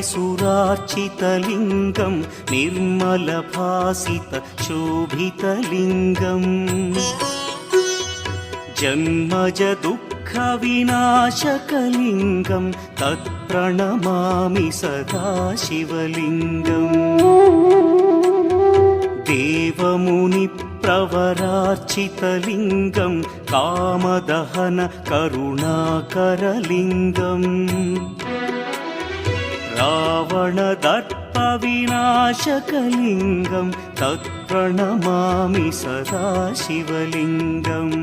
त्रिपुरारिसुरार्चितलिङ्गं निर्मलभासितशोभितलिङ्गम् जन्मजदुःखविनाशकलिङ्गं तत्प्रणमामि सदा शिवलिङ्गम् देवमुनिप्रवरार्चितलिङ्गं कामदहन करुणाकरलिङ्गम् रावणदर्पविनाशकलिङ्गं तत्प्रणमामि सदा शिवलिङ्गम्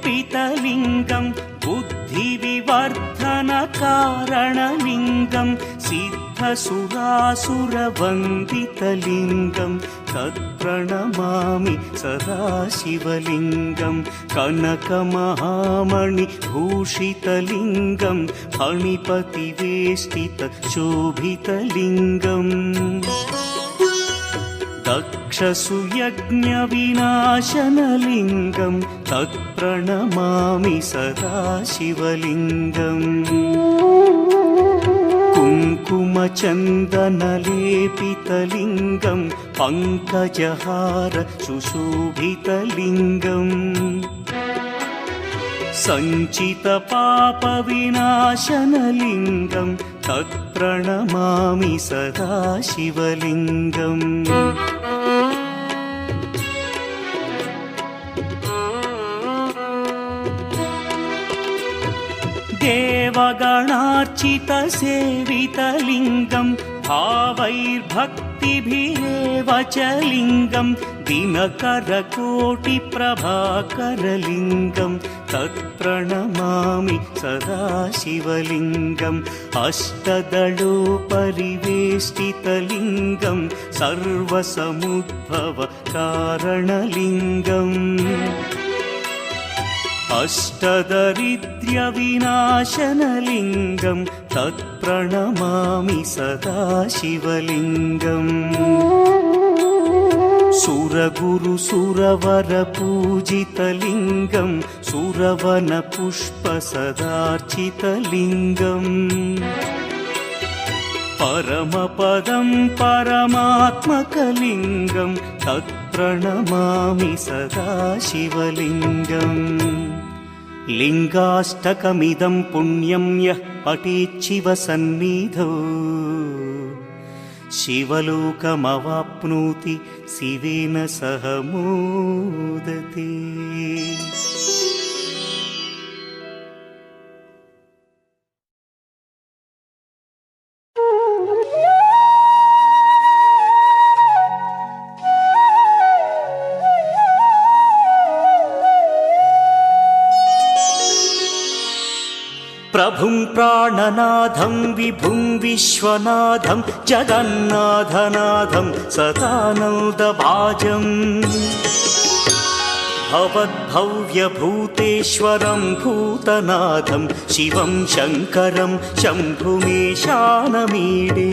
सर्वसुगन्धसुलेपितलिङ्गं बुद्धिविवर्धनकारणलिङ्गं सिद्धसुरासुरवन्दितलिङ्गं तत्प्रणमामि सदा शिवलिङ्गं कनकमहामणिभूषितलिङ्गं फणिपतिवेष्टितशोभितलिङ्गम् दक्षसुयज्ञविनाशनलिङ्गं तत्प्रणमामि सदा शिवलिङ्गम् कुङ्कुमचन्दनलेपितलिङ्गं पङ्कजहार सुशोभितलिङ्गम् सञ्चितपापविनाशनलिङ्गं तत्प्रणमामि सदा शिवलिङ्गम् देवगणार्चितसेवितलिङ्गं भावैर्भक्तिभिरेव च लिङ्गं दिनकरकोटिप्रभाकरलिङ्गं तत्प्रणमामि सदा शिवलिङ्गम् अष्टदलोपरिवेष्टितलिङ्गं सर्वसमुद्भवकारणलिङ्गम् अष्टदरिद्र्यविनाशनलिङ्गं तत्प्रणमामि सदा शिवलिङ्गम् सुरगुरुसुरवरपूजितलिङ्गं सुरवनपुष्पसदार्चितलिङ्गम् परमपदं परमात्मकलिङ्गं तत्प्रणमामि सदा शिवलिङ्गम् लिङ्गाष्टकमिदं पुण्यं यः पठेच्छिवसन्निधौ शिवलोकमवाप्नोति शिवेन सह मोदते। प्रभुं प्राणनाथं विभुं विश्वनाथं जगन्नाथनाथं सदानन्दभाजम् भवद्भव्यभूतेश्वरं भूतनाथं शिवं शङ्करं शम्भुमीशानमीडे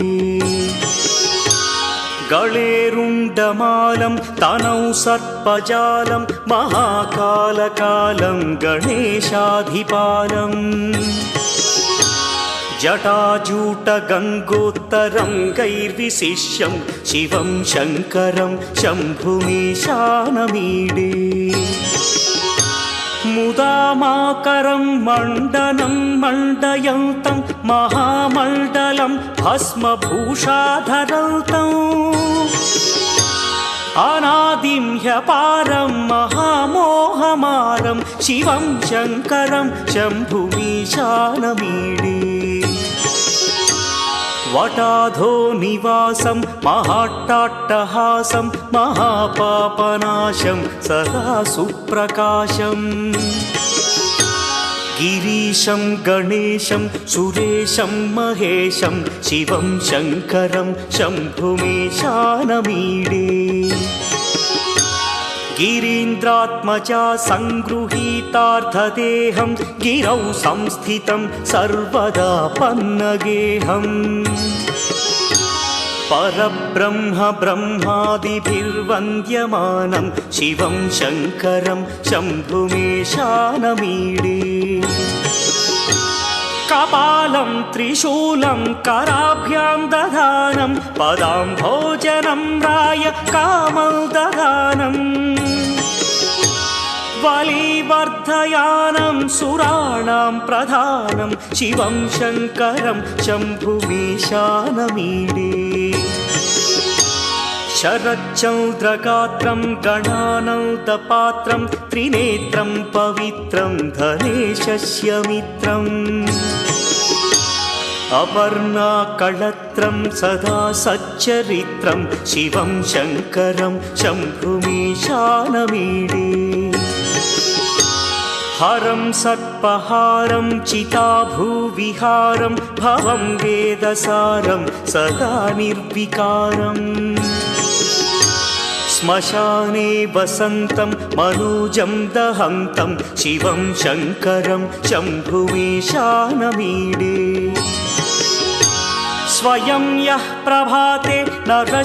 गळेरुण्डमालं तनौ सर्पजालं महाकालकालं गणेशाधिपालम् जटाजूटगङ्गोत्तरं गैर्विशिष्यं शिवं शङ्करं शम्भुमीशानमीडे मुदामाकरं मण्डनं मण्डयन्तं महामण्डलं भस्मभूषाधरन्तम् अनादिं ह्यपारं महामोहमारं शिवं शङ्करं शम्भुमीशानमीडे वटाधो निवासं महाट्टाट्टहासं महापापनाशं सदा सुप्रकाशम् गिरीशं गणेशं सुरेशं महेशं शिवं शङ्करं शम्भुमीशानमीडे गिरीन्द्रात्मजा सङ्गृहीतार्थदेहं गिरौ संस्थितं सर्वदा पन्नगेहम् परब्रह्म ब्रह्मादिभिर्वन्द्यमानं शिवं शङ्करं शम्भुमीशानमीडे कपालं त्रिशूलं कराभ्यां दधानं पदाम्भोजनं राय कामं दधानम् बलिवर्धयानं सुराणां प्रधानं शिवं शङ्करं शम्भुमीशानमीडे शरच्चन्द्रगात्रं गणानन्दपात्रं त्रिनेत्रं पवित्रं धनेशस्य मित्रम् अपर्णाकळत्रं सदा सच्चरित्रं शिवं शङ्करं शम्भुमीशानमीडे हरं सर्पहारं चिताभूविहारं भवं वेदसारं सदा निर्विकारम् श्मशाने वसन्तं मनोजं दहन्तं शिवं शङ्करं शम्भुमीशानमीडे स्वयं यः प्रभाते नरः